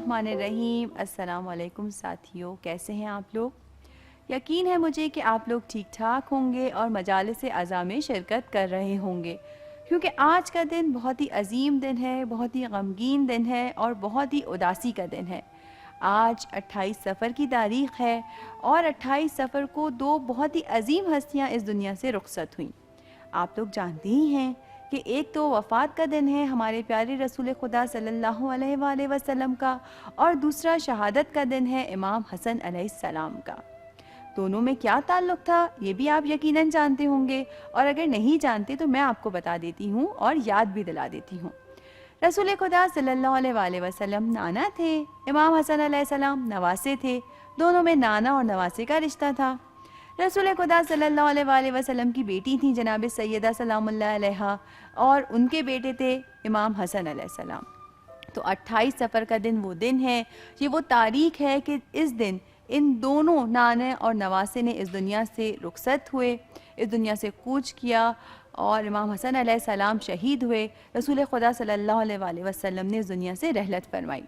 الرحمن الرحیم۔ السلام علیکم ساتھیوں، کیسے ہیں آپ لوگ؟ یقین ہے مجھے کہ آپ لوگ ٹھیک ٹھاک ہوں گے اور مجالس اعضاء میں شرکت کر رہے ہوں گے، کیونکہ آج کا دن بہت ہی عظیم دن ہے، بہت ہی غمگین دن ہے اور بہت ہی اداسی کا دن ہے۔ آج 28 صفر کی تاریخ ہے اور 28 صفر کو دو بہت ہی عظیم ہستیاں اس دنیا سے رخصت ہوئیں۔ آپ لوگ جانتے ہی ہیں کہ ایک تو وفات کا دن ہے ہمارے پیارے رسول خدا صلی اللہ علیہ وآلہ وسلم کا، اور دوسرا شہادت کا دن ہے امام حسن علیہ السلام کا۔ دونوں میں کیا تعلق تھا یہ بھی آپ یقیناً جانتے ہوں گے، اور اگر نہیں جانتے تو میں آپ کو بتا دیتی ہوں اور یاد بھی دلا دیتی ہوں۔ رسول خدا صلی اللہ علیہ وآلہ وسلم نانا تھے، امام حسن علیہ السلام نواسے تھے، دونوں میں نانا اور نواسے کا رشتہ تھا۔ رسول خدا صلی اللہ علیہ وآلہ وسلم کی بیٹی تھیں جناب سیدہ سلام اللہ علیہا، اور ان کے بیٹے تھے امام حسن علیہ السلام۔ تو 28 صفر کا دن وہ دن ہے، یہ وہ تاریخ ہے کہ اس دن ان دونوں نانے اور نواسے نے اس دنیا سے رخصت ہوئے، اس دنیا سے کوچ کیا، اور امام حسن علیہ السلام شہید ہوئے۔ رسول خدا صلی اللہ علیہ وآلہ وسلم نے اس دنیا سے رحلت فرمائی۔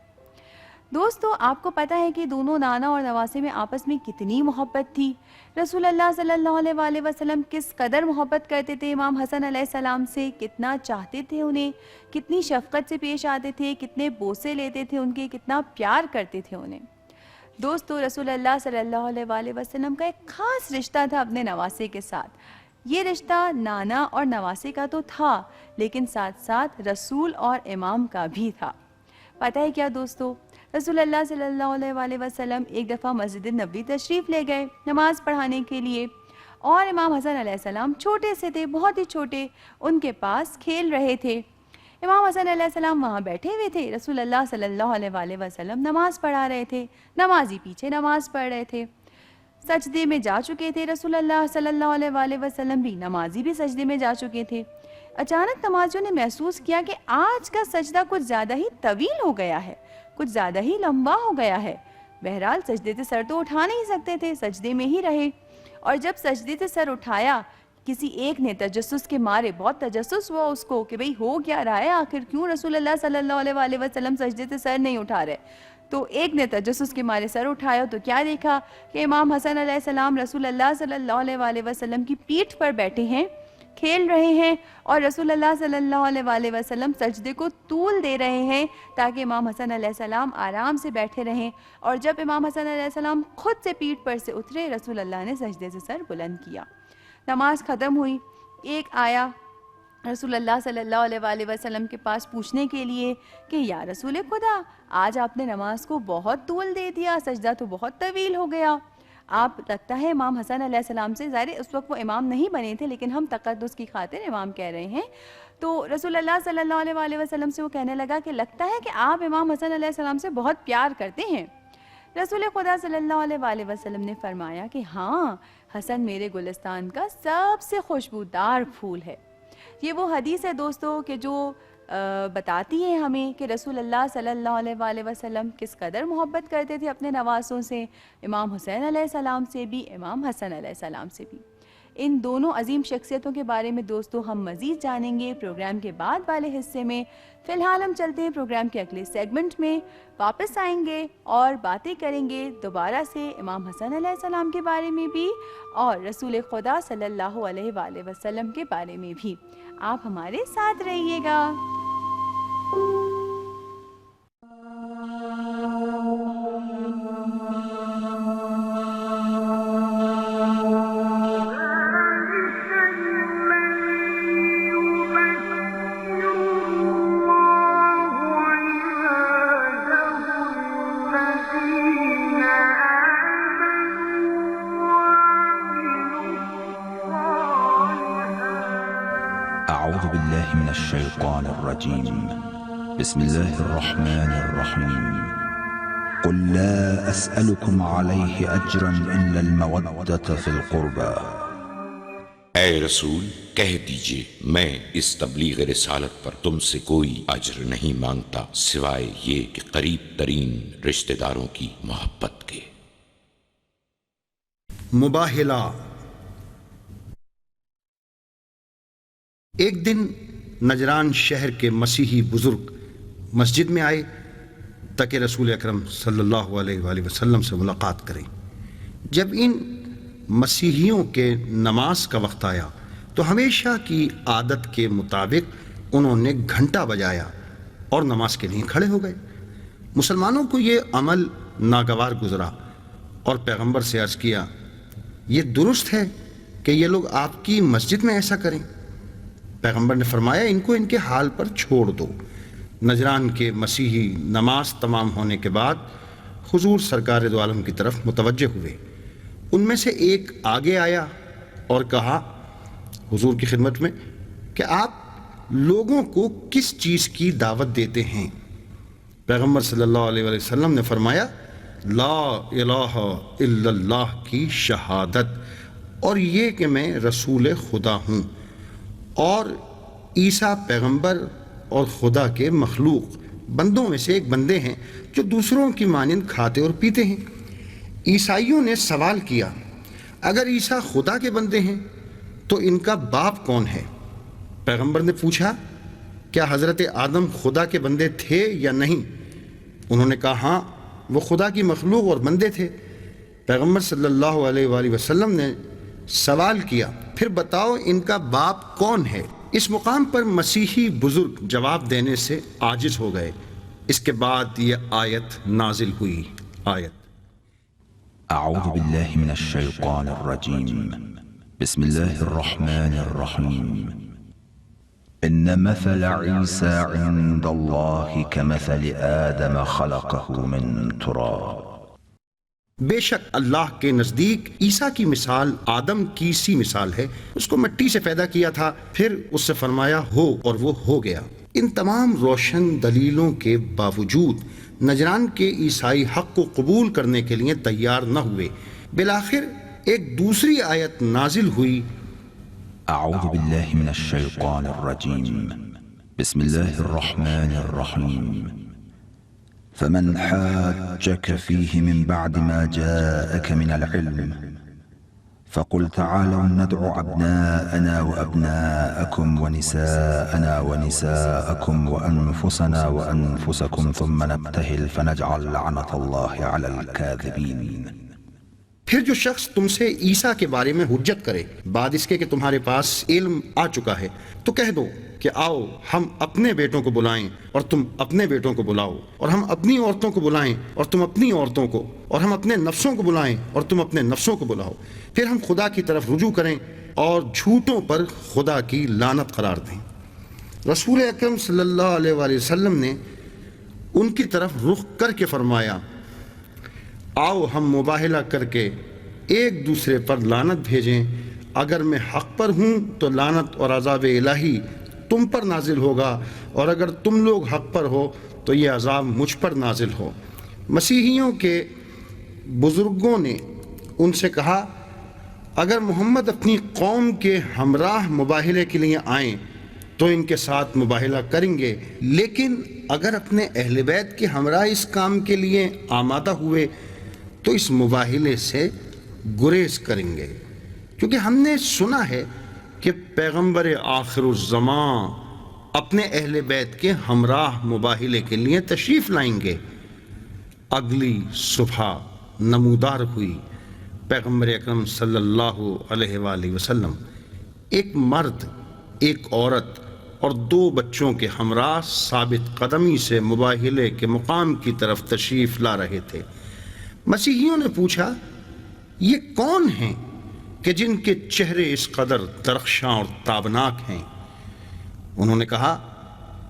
دوستو، آپ کو پتہ ہے کہ دونوں نانا اور نواسے میں آپس میں کتنی محبت تھی۔ رسول اللہ صلی اللہ علیہ وآلہ وسلم کس قدر محبت کرتے تھے امام حسن علیہ السلام سے، کتنا چاہتے تھے انہیں، کتنی شفقت سے پیش آتے تھے، کتنے بوسے لیتے تھے ان کے، کتنا پیار کرتے تھے انہیں۔ دوستو، رسول اللہ صلی اللہ علیہ وآلہ وسلم کا ایک خاص رشتہ تھا اپنے نواسے کے ساتھ۔ یہ رشتہ نانا اور نواسے کا تو تھا، لیکن ساتھ ساتھ رسول اور امام کا بھی تھا۔ پتہ ہے کیا دوستو، رسول اللہ صلی اللہ علیہ وآلہ وسلم ایک دفعہ مسجد نبوی تشریف لے گئے نماز پڑھانے کے لیے، اور امام حسن علیہ السلام چھوٹے سے تھے، بہت ہی چھوٹے، ان کے پاس کھیل رہے تھے۔ امام حسن علیہ السلام وہاں بیٹھے ہوئے تھے، رسول اللہ صلی اللہ علیہ وآلہ وسلم نماز پڑھا رہے تھے، نمازی پیچھے نماز پڑھ رہے تھے، سجدے میں جا چکے تھے رسول اللہ صلی اللہ علیہ وآلہ وسلم بھی، نمازی بھی سجدے میں جا چکے تھے۔ اچانک نمازیوں نے محسوس کیا کہ آج کا سجدہ کچھ زیادہ ہی طویل ہو گیا ہے، کچھ زیادہ ہی لمبا ہو گیا ہے۔ بہرحال سجدے سے سر تو اٹھا نہیں سکتے تھے، سجدے میں ہی رہے، اور جب سجدے سے سر اٹھایا، کسی ایک نے تجسس کے مارے، بہت تجسس ہوا اس کو کہ بھئی ہو کیا رہا ہے، آخر کیوں رسول اللہ صلی اللہ علیہ وآلہ وسلم سجدے سے سر نہیں اٹھا رہے۔ تو ایک نے تجسس کے مارے سر اٹھایا تو کیا دیکھا کہ امام حسن علیہ السلام رسول اللہ صلی اللہ علیہ وآلہ وسلم کی پیٹھ پر بیٹھے ہیں، کھیل رہے ہیں، اور رسول اللہ صلی اللہ علیہ وآلہ وسلم سجدے کو طول دے رہے ہیں تاکہ امام حسن علیہ السلام آرام سے بیٹھے رہیں، اور جب امام حسن علیہ السلام خود سے پیٹھ پر سے اترے، رسول اللہ نے سجدے سے سر بلند کیا۔ نماز ختم ہوئی، ایک آیا رسول اللہ صلی اللہ علیہ وآلہ وسلم کے پاس پوچھنے کے لیے کہ یا رسول خدا، آج آپ نے نماز کو بہت طول دے دیا، سجدہ تو بہت طویل ہو گیا۔ آپ لگتا ہے امام حسن علیہ السلام سے، ظاہر اس وقت وہ امام نہیں بنے تھے لیکن ہم تقدس کی خاطر امام کہہ رہے ہیں، تو رسول اللہ صلی اللہ علیہ وآلہ وسلم سے وہ کہنے لگا کہ لگتا ہے کہ آپ امام حسن علیہ السلام سے بہت پیار کرتے ہیں۔ رسول خدا صلی اللہ علیہ وآلہ وسلم نے فرمایا کہ ہاں، حسن میرے گلستان کا سب سے خوشبودار پھول ہے۔ یہ وہ حدیث ہے دوستو کہ جو بتاتی ہے ہمیں کہ رسول اللہ صلی اللہ علیہ وآلہ وسلم کس قدر محبت کرتے تھے اپنے نواسوں سے، امام حسین علیہ السلام سے بھی، امام حسن علیہ السلام سے بھی۔ ان دونوں عظیم شخصیتوں کے بارے میں دوستو ہم مزید جانیں گے پروگرام کے بعد والے حصے میں۔ فی الحال ہم چلتے ہیں پروگرام کے اگلے سیگمنٹ میں، واپس آئیں گے اور باتیں کریں گے دوبارہ سے امام حسن علیہ السلام کے بارے میں بھی اور رسول خدا صلی اللہ علیہ وآلہ وسلم کے بارے میں بھی۔ آپ ہمارے ساتھ رہیے گا۔ أعوذ بالله من الشيطان الرجيم بسم الله الرحمن الرحيم قل لا أسألكم عليه أجرا إلا المودة في القربى۔ اے رسول کہہ دیجئے میں اس تبلیغ رسالت پر تم سے کوئی اجر نہیں مانگتا سوائے یہ کہ قریب ترین رشتہ داروں کی محبت کے۔ مباہلہ۔ ایک دن نجران شہر کے مسیحی بزرگ مسجد میں آئے تاکہ رسول اکرم صلی اللہ علیہ وآلہ وسلم سے ملاقات کریں۔ جب ان مسیحیوں کے نماز کا وقت آیا تو ہمیشہ کی عادت کے مطابق انہوں نے گھنٹا بجایا اور نماز کے لیے کھڑے ہو گئے۔ مسلمانوں کو یہ عمل ناگوار گزرا اور پیغمبر سے عرض کیا، یہ درست ہے کہ یہ لوگ آپ کی مسجد میں ایسا کریں؟ پیغمبر نے فرمایا، ان کو ان کے حال پر چھوڑ دو۔ نجران کے مسیحی نماز تمام ہونے کے بعد حضور سرکار دو عالم کی طرف متوجہ ہوئے۔ ان میں سے ایک آگے آیا اور کہا حضور کی خدمت میں کہ آپ لوگوں کو کس چیز کی دعوت دیتے ہیں؟ پیغمبر صلی اللہ علیہ وآلہ وسلم نے فرمایا، لا الہ الا اللہ کی شہادت، اور یہ کہ میں رسول خدا ہوں اور عیسیٰ پیغمبر اور خدا کے مخلوق بندوں میں سے ایک بندے ہیں جو دوسروں کی مانند کھاتے اور پیتے ہیں۔ عیسائیوں نے سوال کیا، اگر عیسیٰ خدا کے بندے ہیں تو ان کا باپ کون ہے؟ پیغمبر نے پوچھا، کیا حضرت آدم خدا کے بندے تھے یا نہیں؟ انہوں نے کہا، ہاں وہ خدا کی مخلوق اور بندے تھے۔ پیغمبر صلی اللہ علیہ وآلہ وسلم نے سوال کیا، پھر بتاؤ ان کا باپ کون ہے؟ اس مقام پر مسیحی بزرگ جواب دینے سے عاجز ہو گئے۔ اس کے بعد یہ آیت نازل ہوئی۔ آیت: اعوذ باللہ من الشیطان الرجیم، بسم اللہ الرحمن الرحیم، ان مثل عیسی عند اللہ کمثل آدم خلقہ من تراب۔ بے شک اللہ کے نزدیک عیسیٰ کی مثال آدم کی سی مثال ہے، اس کو مٹی سے پیدا کیا تھا، پھر اس سے فرمایا ہو اور وہ ہو گیا۔ ان تمام روشن دلیلوں کے باوجود نجران کے عیسائی حق کو قبول کرنے کے لیے تیار نہ ہوئے۔ بالآخر ایک دوسری آیت نازل ہوئی۔ اعوذ باللہ من الشیطان الرجیم، بسم اللہ الرحمن الرحیم، فمن حاجك فيه من بعد ما جاءك من العلم فقل تعالوا ندع أبناءنا وأبناءكم ونساءنا ونساءكم وأنفسنا وأنفسكم ثم نبتهل فنجعل لعنة الله على الكاذبين۔ پھر جو شخص تم سے عیسیٰ کے بارے میں حجت کرے بعد اس کے کہ تمہارے پاس علم آ چکا ہے تو کہہ دو کہ آؤ ہم اپنے بیٹوں کو بلائیں اور تم اپنے بیٹوں کو بلاؤ، اور ہم اپنی عورتوں کو بلائیں اور تم اپنی عورتوں کو، اور ہم اپنے نفسوں کو بلائیں اور تم اپنے نفسوں کو بلاؤ، پھر ہم خدا کی طرف رجوع کریں اور جھوٹوں پر خدا کی لعنت قرار دیں۔ رسول اکرم صلی اللہ علیہ وآلہ وسلم نے ان کی طرف رخ کر کے فرمایا، آؤ ہم مباہلہ کر کے ایک دوسرے پر لعنت بھیجیں، اگر میں حق پر ہوں تو لعنت اور عذاب الہی تم پر نازل ہوگا، اور اگر تم لوگ حق پر ہو تو یہ عذاب مجھ پر نازل ہو۔ مسیحیوں کے بزرگوں نے ان سے کہا، اگر محمد اپنی قوم کے ہمراہ مباہلے کے لیے آئیں تو ان کے ساتھ مباہلہ کریں گے، لیکن اگر اپنے اہل بیت کے ہمراہ اس کام کے لیے آمادہ ہوئے تو اس مباہلے سے گریز کریں گے، کیونکہ ہم نے سنا ہے کہ پیغمبر آخر الزمان اپنے اہل بیت کے ہمراہ مباہلے کے لیے تشریف لائیں گے۔ اگلی صبح نمودار ہوئی، پیغمبر اکرم صلی اللہ علیہ وآلہ وسلم ایک مرد، ایک عورت اور 2 بچوں کے ہمراہ ثابت قدمی سے مباہلے کے مقام کی طرف تشریف لا رہے تھے۔ مسیحیوں نے پوچھا، یہ کون ہیں کہ جن کے چہرے اس قدر درخشاں اور تابناک ہیں؟ انہوں نے کہا،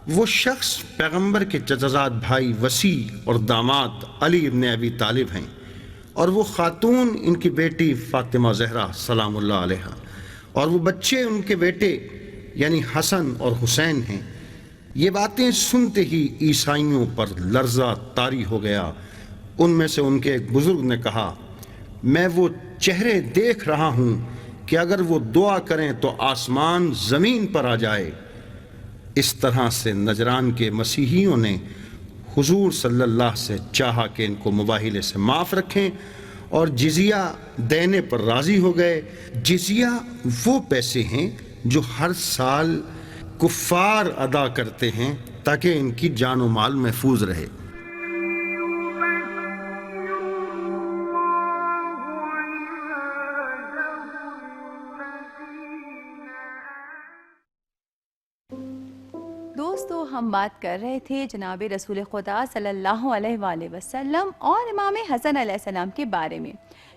وہ شخص پیغمبر کے چچزاد بھائی وسیع اور داماد علی ابن ابی طالب ہیں، اور وہ خاتون ان کی بیٹی فاطمہ زہرا سلام اللہ علیہا، اور وہ بچے ان کے بیٹے یعنی حسن اور حسین ہیں۔ یہ باتیں سنتے ہی عیسائیوں پر لرزہ طاری ہو گیا۔ ان میں سے ان کے ایک بزرگ نے کہا، میں وہ چہرے دیکھ رہا ہوں کہ اگر وہ دعا کریں تو آسمان زمین پر آ جائے۔ اس طرح سے نجران کے مسیحیوں نے حضور صلی اللہ سے چاہا کہ ان کو مباہلے سے معاف رکھیں، اور جزیہ دینے پر راضی ہو گئے۔ جزیہ وہ پیسے ہیں جو ہر سال کفار ادا کرتے ہیں تاکہ ان کی جان و مال محفوظ رہے۔ ہم بات کر رہے تھے جناب رسول خدا صلی اللہ علیہ وآلہ وسلم اور امام حسن علیہ السلام کے بارے میں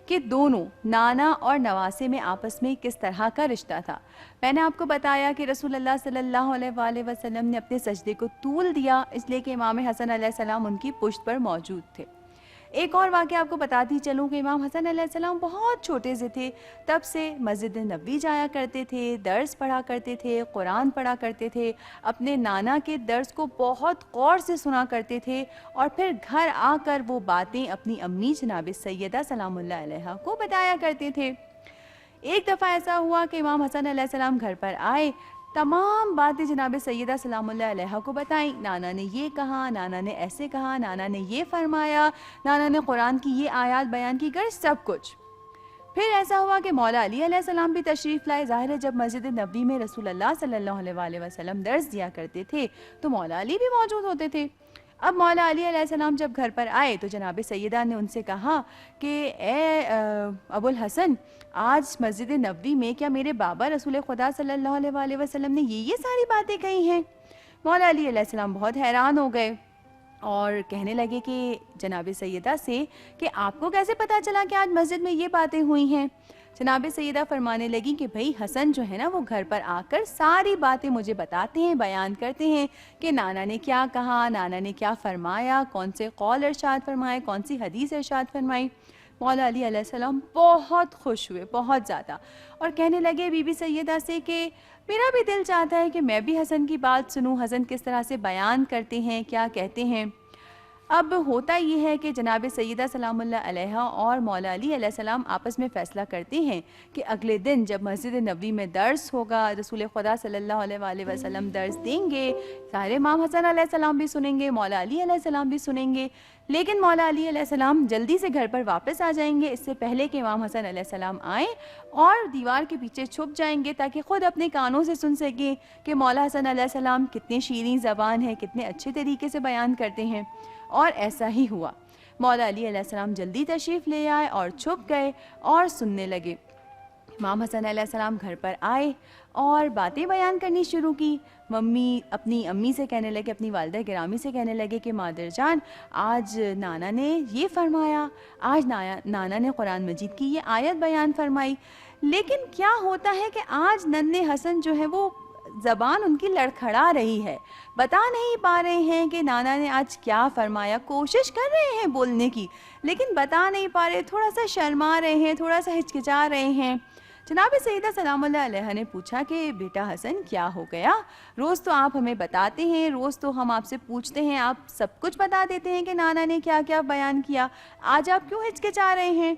کہ دونوں نانا اور نواسے میں آپس میں کس طرح کا رشتہ تھا۔ میں نے آپ کو بتایا کہ رسول اللہ صلی اللہ علیہ وآلہ وسلم نے اپنے سجدے کو طول دیا اس لیے کہ امام حسن علیہ السلام ان کی پشت پر موجود تھے۔ ایک اور واقعہ آپ کو بتاتی چلوں کہ امام حسن علیہ السلام بہت چھوٹے سے تھے، تب سے مسجد نبوی جایا کرتے تھے، درس پڑھا کرتے تھے، قرآن پڑھا کرتے تھے، اپنے نانا کے درس کو بہت غور سے سنا کرتے تھے اور پھر گھر آ کر وہ باتیں اپنی امی جناب سیدہ سلام اللہ علیہا کو بتایا کرتے تھے۔ ایک دفعہ ایسا ہوا کہ امام حسن علیہ السلام گھر پر آئے، تمام باتیں جناب سیدہ سلام اللہ علیہا کو بتائیں، نانا نے یہ کہا، نانا نے ایسے کہا، نانا نے یہ فرمایا، نانا نے قرآن کی یہ آیات بیان کی کر سب کچھ۔ پھر ایسا ہوا کہ مولا علی علیہ السلام بھی تشریف لائے۔ ظاہر ہے جب مسجد نبوی میں رسول اللہ صلی اللہ علیہ وآلہ وسلم درس دیا کرتے تھے تو مولا علی بھی موجود ہوتے تھے۔ اب مولا علی علیہ السلام جب گھر پر آئے تو جناب سیدہ نے ان سے کہا کہ اے ابو الحسن، آج مسجد نبوی میں کیا میرے بابا رسول خدا صلی اللہ علیہ وآلہ وسلم نے یہ ساری باتیں کہی ہیں؟ مولا علی علیہ السلام بہت حیران ہو گئے اور کہنے لگے کہ جناب سیدہ سے کہ آپ کو کیسے پتہ چلا کہ آج مسجد میں یہ باتیں ہوئی ہیں؟ جناب سیدہ فرمانے لگیں کہ بھئی حسن جو ہے نا وہ گھر پر آ کر ساری باتیں مجھے بتاتے ہیں، بیان کرتے ہیں کہ نانا نے کیا کہا، نانا نے کیا فرمایا، کون سے قول ارشاد فرمائے، کون سی حدیث ارشاد فرمائی۔ مولا علی علیہ السلام بہت خوش ہوئے، بہت زیادہ، اور کہنے لگے بی بی سیدہ سے کہ میرا بھی دل چاہتا ہے کہ میں بھی حسن کی بات سنوں، حسن کس طرح سے بیان کرتے ہیں، کیا کہتے ہیں۔ اب ہوتا یہ ہے کہ جناب سیدہ سلام اللہ علیہا اور مولا علی علیہ السلام آپس میں فیصلہ کرتے ہیں کہ اگلے دن جب مسجد نبوی میں درس ہوگا، رسول خدا صلی اللہ علیہ وآلہ وسلم درس دیں گے، سارے امام حسن علیہ السلام بھی سنیں گے، مولا علی علیہ السلام بھی سنیں گے، لیکن مولا علی علیہ السلام جلدی سے گھر پر واپس آ جائیں گے اس سے پہلے کہ امام حسن علیہ السلام آئیں، اور دیوار کے پیچھے چھپ جائیں گے تاکہ خود اپنے کانوں سے سن سکیں کہ مولا حسن علیہ السلام کتنے شیریں زبان ہیں، کتنے اچھے طریقے سے بیان کرتے ہیں۔ اور ایسا ہی ہوا، مولا علی علیہ السلام جلدی تشریف لے آئے اور چھپ گئے اور سننے لگے۔ امام حسن علیہ السلام گھر پر آئے اور باتیں بیان کرنی شروع کی۔ ممی اپنی امی سے کہنے لگے، اپنی والدہ گرامی سے کہنے لگے کہ مادر جان، آج نانا نے یہ فرمایا، آج نانا نے قرآن مجید کی یہ آیت بیان فرمائی، لیکن کیا ہوتا ہے کہ آج ننھے حسن جو ہے وہ زبان ان کی لڑکھڑا رہی ہے، بتا نہیں پا رہے ہیں کہ نانا نے آج کیا فرمایا، کوشش کر رہے ہیں بولنے کی لیکن بتا نہیں پا رہے، تھوڑا سا شرما رہے ہیں، تھوڑا سا ہچکچا رہے ہیں۔ جناب سیدہ سلام اللہ علیہ نے پوچھا کہ بیٹا حسن کیا ہو گیا؟ روز تو آپ ہمیں بتاتے ہیں، روز تو ہم آپ سے پوچھتے ہیں، آپ سب کچھ بتا دیتے ہیں کہ نانا نے کیا کیا بیان کیا، آج آپ کیوں ہچکچا رہے ہیں؟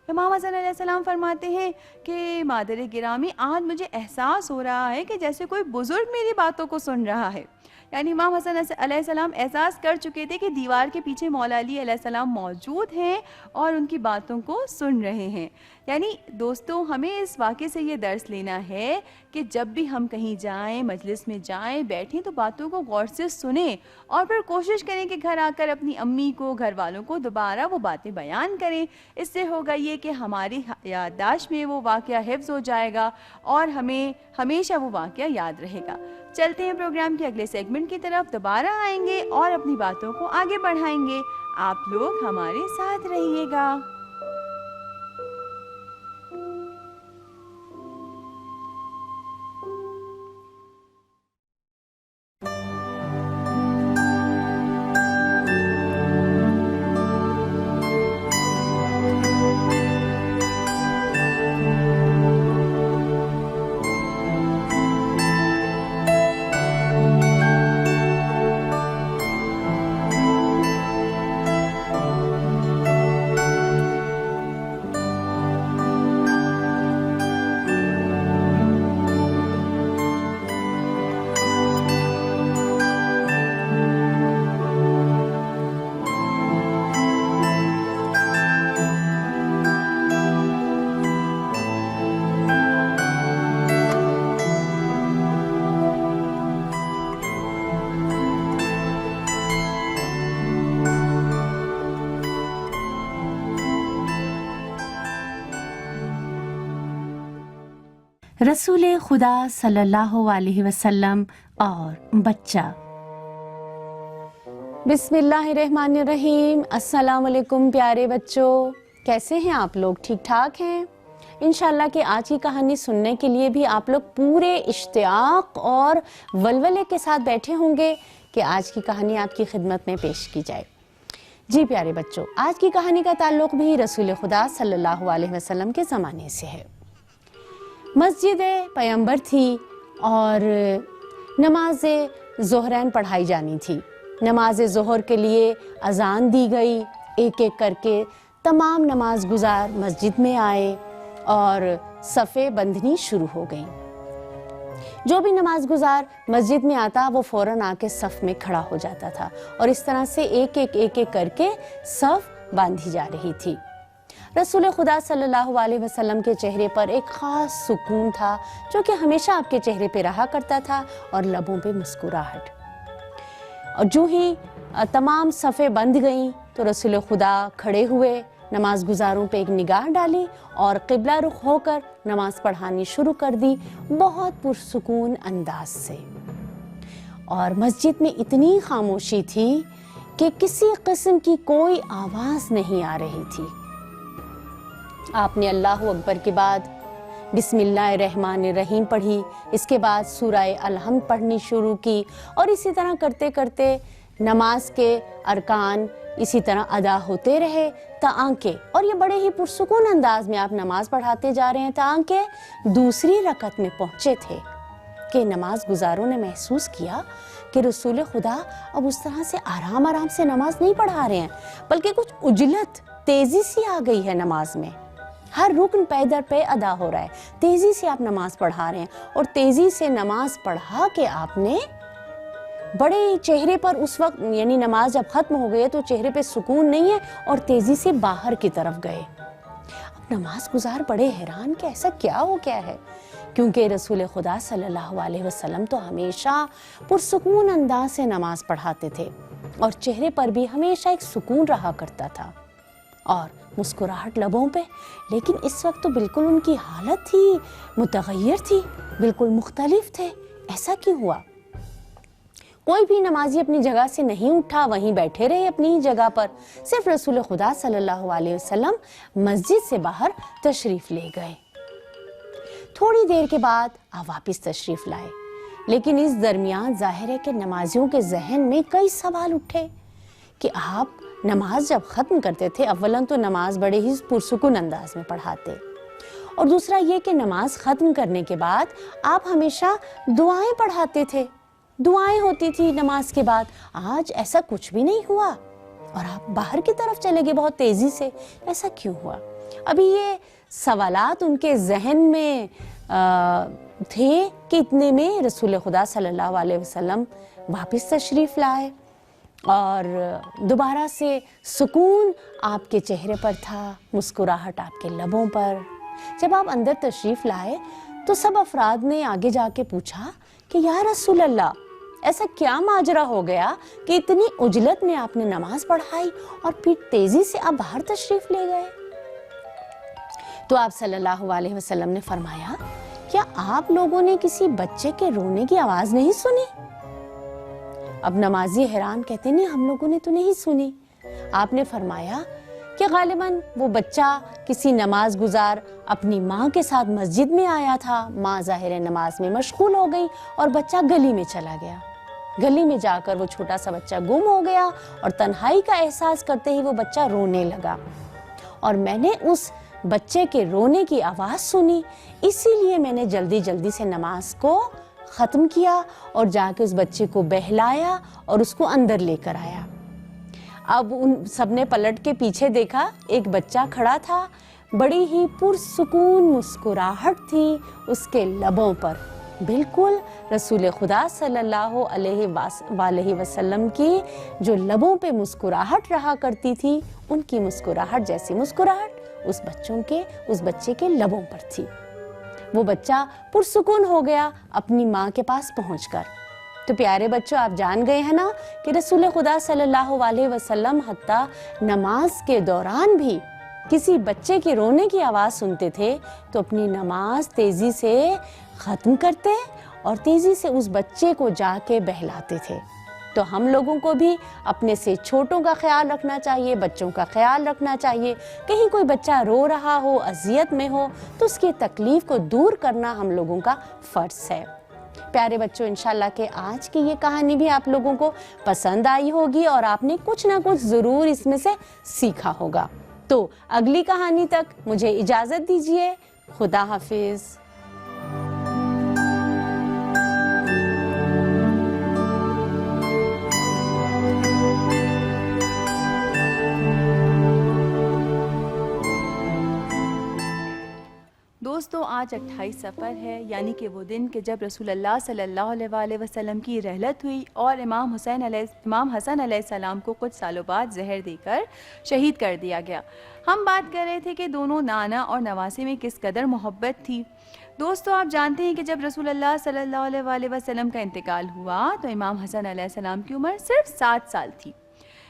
امام حسن علیہ السلام فرماتے ہیں کہ مادر گرامی، آج مجھے احساس ہو رہا ہے کہ جیسے کوئی بزرگ میری باتوں کو سن رہا ہے۔ یعنی امام حسن علیہ السلام احساس کر چکے تھے کہ دیوار کے پیچھے مولا علی علیہ السلام موجود ہیں اور ان کی باتوں کو سن رہے ہیں۔ یعنی دوستوں، ہمیں اس واقعے سے یہ درس لینا ہے کہ جب بھی ہم کہیں جائیں، مجلس میں جائیں، بیٹھیں تو باتوں کو غور سے سنیں اور پھر کوشش کریں کہ گھر آ کر اپنی امی کو، گھر والوں کو دوبارہ وہ باتیں بیان کریں۔ اس سے ہوگا یہ کہ ہماری یادداشت میں وہ واقعہ حفظ ہو جائے گا اور ہمیں ہمیشہ وہ واقعہ یاد رہے گا۔ چلتے ہیں پروگرام کے اگلے سیگمنٹ کی طرف، دوبارہ آئیں گے اور اپنی باتوں کو آگے بڑھائیں گے۔ آپ لوگ ہمارے ساتھ رہیے گا۔ رسول خدا صلی اللہ علیہ وسلم اور بچہ۔ بسم اللہ الرحمن الرحیم۔ السلام علیکم پیارے بچوں، کیسے ہیں آپ لوگ؟ ٹھیک ٹھاک ہیں؟ انشاءاللہ کہ آج کی کہانی سننے کے لیے بھی آپ لوگ پورے اشتیاق اور ولولے کے ساتھ بیٹھے ہوں گے کہ آج کی کہانی آپ کی خدمت میں پیش کی جائے۔ جی پیارے بچوں، آج کی کہانی کا تعلق بھی رسول خدا صلی اللہ علیہ وسلم کے زمانے سے ہے۔ مسجد پیغمبر تھی اور نماز ظہرین پڑھائی جانی تھی۔ نماز ظہر کے لیے اذان دی گئی، ایک ایک کر کے تمام نماز گزار مسجد میں آئے اور صفیں بندھنی شروع ہو گئیں۔ جو بھی نماز گزار مسجد میں آتا وہ فوراً آ کے صف میں کھڑا ہو جاتا تھا اور اس طرح سے ایک ایک کر کے صف باندھی جا رہی تھی۔ رسول خدا صلی اللہ علیہ وسلم کے چہرے پر ایک خاص سکون تھا جو کہ ہمیشہ آپ کے چہرے پہ رہا کرتا تھا اور لبوں پہ مسکراہٹ۔ اور جو ہی تمام صفیں بندھ گئیں تو رسول خدا کھڑے ہوئے، نماز گزاروں پہ ایک نگاہ ڈالی اور قبلہ رخ ہو کر نماز پڑھانی شروع کر دی بہت پرسکون انداز سے۔ اور مسجد میں اتنی خاموشی تھی کہ کسی قسم کی کوئی آواز نہیں آ رہی تھی۔ آپ نے اللہ اکبر کے بعد بسم اللہ الرحمن الرحیم پڑھی، اس کے بعد سورہ الحمد پڑھنی شروع کی اور اسی طرح کرتے کرتے نماز کے ارکان اسی طرح ادا ہوتے رہے تاکہ، اور یہ بڑے ہی پرسکون انداز میں آپ نماز پڑھاتے جا رہے ہیں تاکہ دوسری رکعت میں پہنچے تھے کہ نماز گزاروں نے محسوس کیا کہ رسول خدا اب اس طرح سے آرام سے نماز نہیں پڑھا رہے ہیں، بلکہ کچھ عجلت، تیزی سی آ گئی ہے نماز میں۔ ہر رکن پے در پے ادا ہو رہا ہے، تیزی سے آپ نماز پڑھا رہے ہیں اور تیزی سے نماز پڑھا کے آپ نے بڑے چہرے پر اس وقت، یعنی نماز جب ختم ہو گئی تو چہرے پہ سکون نہیں ہے اور تیزی سے باہر کی طرف گئے۔ اب نماز گزار بڑے حیران کہ ایسا کیا ہو گیا ہے، کیونکہ رسول خدا صلی اللہ علیہ وسلم تو ہمیشہ پرسکون انداز سے نماز پڑھاتے تھے اور چہرے پر بھی ہمیشہ ایک سکون رہا کرتا تھا اور مسکراہٹ لبوں پہ، لیکن اس وقت تو بالکل ان کی حالت ہی متغیر تھی، بالکل مختلف تھے۔ ایسا کیوں ہوا؟ کوئی بھی نمازی اپنی جگہ سے نہیں اٹھا، وہیں بیٹھے رہے اپنی جگہ پر، صرف رسول خدا صلی اللہ علیہ وسلم مسجد سے باہر تشریف لے گئے۔ تھوڑی دیر کے بعد آپ واپس تشریف لائے، لیکن اس درمیان ظاہر ہے کہ نمازیوں کے ذہن میں کئی سوال اٹھے کہ آپ نماز جب ختم کرتے تھے، اولاً تو نماز بڑے ہی پرسکون انداز میں پڑھاتے، اور دوسرا یہ کہ نماز ختم کرنے کے بعد آپ ہمیشہ دعائیں پڑھاتے تھے، دعائیں ہوتی تھی نماز کے بعد۔ آج ایسا کچھ بھی نہیں ہوا اور آپ باہر کی طرف چلے گئے بہت تیزی سے، ایسا کیوں ہوا؟ ابھی یہ سوالات ان کے ذہن میں تھے کہ اتنے میں رسول خدا صلی اللہ علیہ وسلم واپس تشریف لائے اور دوبارہ سے سکون آپ کے چہرے پر تھا، مسکراہٹ آپ کے لبوں پر۔ جب آپ اندر تشریف لائے تو سب افراد نے آگے جا کے پوچھا کہ یا رسول اللہ، ایسا کیا ماجرا ہو گیا کہ اتنی عجلت میں آپ نے نماز پڑھائی اور پھر تیزی سے آپ باہر تشریف لے گئے؟ تو آپ صلی اللہ علیہ وسلم نے فرمایا، کیا آپ لوگوں نے کسی بچے کے رونے کی آواز نہیں سنی؟ اب نمازی حیران کہتے نہیں، ہم لوگوں نے تو نہیں سنی۔ آپ نے فرمایا کہ غالباً وہ بچہ کسی نماز گزار اپنی ماں کے ساتھ مسجد میں آیا تھا، ماں ظاہر نماز میں مشغول ہو گئی اور بچہ گلی میں چلا گیا۔ گلی میں جا کر وہ چھوٹا سا بچہ گم ہو گیا اور تنہائی کا احساس کرتے ہی وہ بچہ رونے لگا، اور میں نے اس بچے کے رونے کی آواز سنی، اسی لیے میں نے جلدی سے نماز کو ختم کیا اور جا کے اس بچے کو بہلایا اور اس کو اندر لے کر آیا۔ اب ان سب نے پلٹ کے پیچھے دیکھا، ایک بچہ کھڑا تھا، بڑی ہی پرسکون مسکراہٹ تھی اس کے لبوں پر، بالکل رسول خدا صلی اللہ علیہ وسلم کی جو لبوں پہ مسکراہٹ رہا کرتی تھی، ان کی مسکراہٹ جیسی مسکراہٹ اس بچے کے لبوں پر تھی۔ وہ بچہ پرسکون ہو گیا اپنی ماں کے پاس پہنچ کر۔ تو پیارے بچوں، آپ جان گئے ہیں نا کہ رسول خدا صلی اللہ علیہ وسلم حتیٰ نماز کے دوران بھی کسی بچے کے رونے کی آواز سنتے تھے تو اپنی نماز تیزی سے ختم کرتے اور تیزی سے اس بچے کو جا کے بہلاتے تھے۔ تو ہم لوگوں کو بھی اپنے سے چھوٹوں کا خیال رکھنا چاہیے، بچوں کا خیال رکھنا چاہیے۔ کہیں کوئی بچہ رو رہا ہو، اذیت میں ہو، تو اس کی تکلیف کو دور کرنا ہم لوگوں کا فرض ہے۔ پیارے بچوں، انشاءاللہ کہ آج کی یہ کہانی بھی آپ لوگوں کو پسند آئی ہوگی اور آپ نے کچھ نہ کچھ ضرور اس میں سے سیکھا ہوگا۔ تو اگلی کہانی تک مجھے اجازت دیجیے۔ خدا حافظ۔ دوستو، آج 28 سفر ہے، یعنی کہ وہ دن کہ جب رسول اللہ صلی اللہ علیہ وآلہ وسلم کی رحلت ہوئی اور امام حسن علیہ السلام کو کچھ سالوں بعد زہر دے کر شہید کر دیا گیا۔ ہم بات کر رہے تھے کہ دونوں نانا اور نواسے میں کس قدر محبت تھی۔ دوستو، آپ جانتے ہیں کہ جب رسول اللہ صلی اللہ علیہ وآلہ وسلم کا انتقال ہوا تو امام حسن علیہ السلام کی عمر صرف 7 سال تھی۔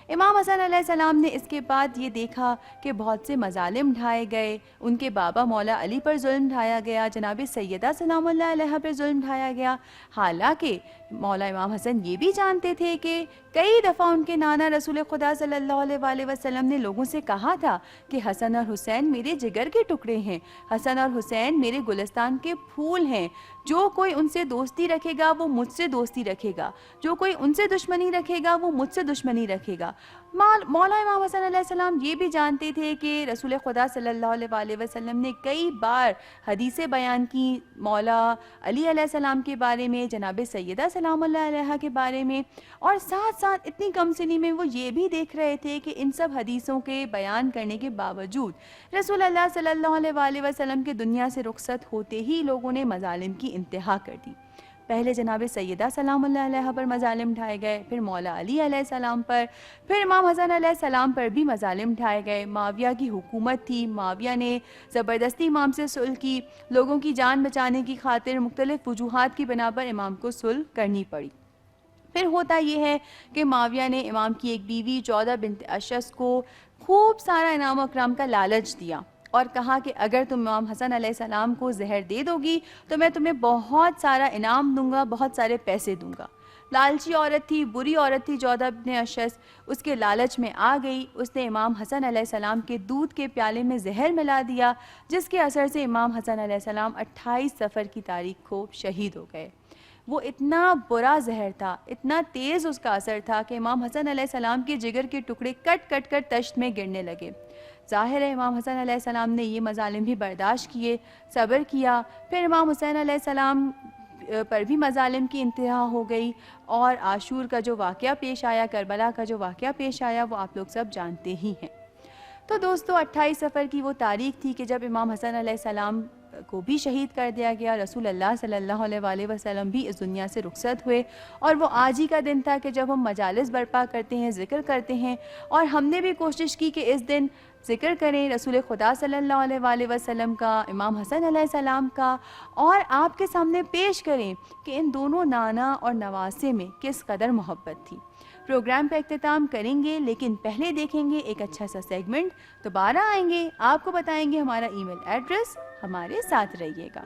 امام حسن علیہ السلام نے اس کے بعد یہ دیکھا کہ بہت سے مظالم ڈھائے گئے، ان کے بابا مولا علی پر ظلم ڈھایا گیا، جناب سیدہ سلام اللہ علیہ پر ظلم ڈھایا گیا۔ حالانکہ مولا امام حسن یہ بھی جانتے تھے کہ کئی دفعہ ان کے نانا رسول خدا صلی اللہ علیہ وآلہ وسلم نے لوگوں سے کہا تھا کہ حسن اور حسین میرے جگر کے ٹکڑے ہیں، حسن اور حسین میرے گلستان کے پھول ہیں، جو کوئی ان سے دوستی رکھے گا وہ مجھ سے دوستی رکھے گا، جو کوئی ان سے دشمنی رکھے گا وہ مجھ سے دشمنی رکھے گا۔ مولا امام حسن علیہ السلام یہ بھی جانتے تھے کہ رسول خدا صلی اللہ علیہ وآلہ وسلم نے کئی بار حدیثیں بیان کی مولا علی علیہ السلام کے بارے میں، جناب سیدہ سلام اللہ علیہ کے بارے میں، اور ساتھ ساتھ اتنی کم سنی میں وہ یہ بھی دیکھ رہے تھے کہ ان سب حدیثوں کے بیان کرنے کے باوجود رسول اللہ صلی اللہ علیہ وآلہ وسلم کے دنیا سے رخصت ہوتے ہی لوگوں نے مظالم کی انتہا کر دی۔ پہلے جناب سیدہ سلام اللہ علیہ پر مظالم ڈھائے گئے، پھر مولا علی علیہ السلام پر، پھر امام حسن علیہ السلام پر بھی مظالم ڈھائے گئے۔ معاویہ کی حکومت تھی، معاویہ نے زبردستی امام سے صلح کی، لوگوں کی جان بچانے کی خاطر مختلف وجوہات کی بنا پر امام کو صلح کرنی پڑی۔ پھر ہوتا یہ ہے کہ معاویہ نے امام کی ایک بیوی جودہ بنت اشس کو خوب سارا انعام و اکرام کا لالچ دیا اور کہا کہ اگر تم امام حسن علیہ السلام کو زہر دے دو گی تو میں تمہیں بہت سارا انعام دوں گا، بہت سارے پیسے دوں گا۔ لالچی عورت تھی، بری عورت تھی جودہ بنت اشس، اس کے لالچ میں آ گئی، اس نے امام حسن علیہ السلام کے دودھ کے پیالے میں زہر ملا دیا، جس کے اثر سے امام حسن علیہ السلام 28 صفر کی تاریخ کو شہید ہو گئے۔ وہ اتنا برا زہر تھا، اتنا تیز اس کا اثر تھا کہ امام حسن علیہ السلام کے جگر کے ٹکڑے کٹ کٹ کر تشت میں گرنے لگے۔ ظاہر ہے امام حسن علیہ السلام نے یہ مظالم بھی برداشت کیے، صبر کیا، پھر امام حسین علیہ السلام پر بھی مظالم کی انتہا ہو گئی، اور عاشور کا جو واقعہ پیش آیا، کربلا کا جو واقعہ پیش آیا، وہ آپ لوگ سب جانتے ہی ہیں۔ تو دوستو، 28 صفر کی وہ تاریخ تھی کہ جب امام حسن علیہ السلام کو بھی شہید کر دیا گیا، رسول اللہ صلی اللہ علیہ وآلہ وسلم بھی اس دنیا سے رخصت ہوئے، اور وہ آج ہی کا دن تھا کہ جب ہم مجالس برپا کرتے ہیں، ذکر کرتے ہیں، اور ہم نے بھی کوشش کی کہ اس دن ذکر کریں رسول خدا صلی اللہ علیہ وآلہ وسلم کا، امام حسن علیہ السلام کا، اور آپ کے سامنے پیش کریں کہ ان دونوں نانا اور نواسے میں کس قدر محبت تھی۔ پروگرام کا اختتام کریں گے، لیکن پہلے دیکھیں گے ایک اچھا سا سیگمنٹ، دوبارہ آئیں گے، آپ کو بتائیں گے ہمارا ای میل ایڈریس، ہمارے ساتھ رہیے گا۔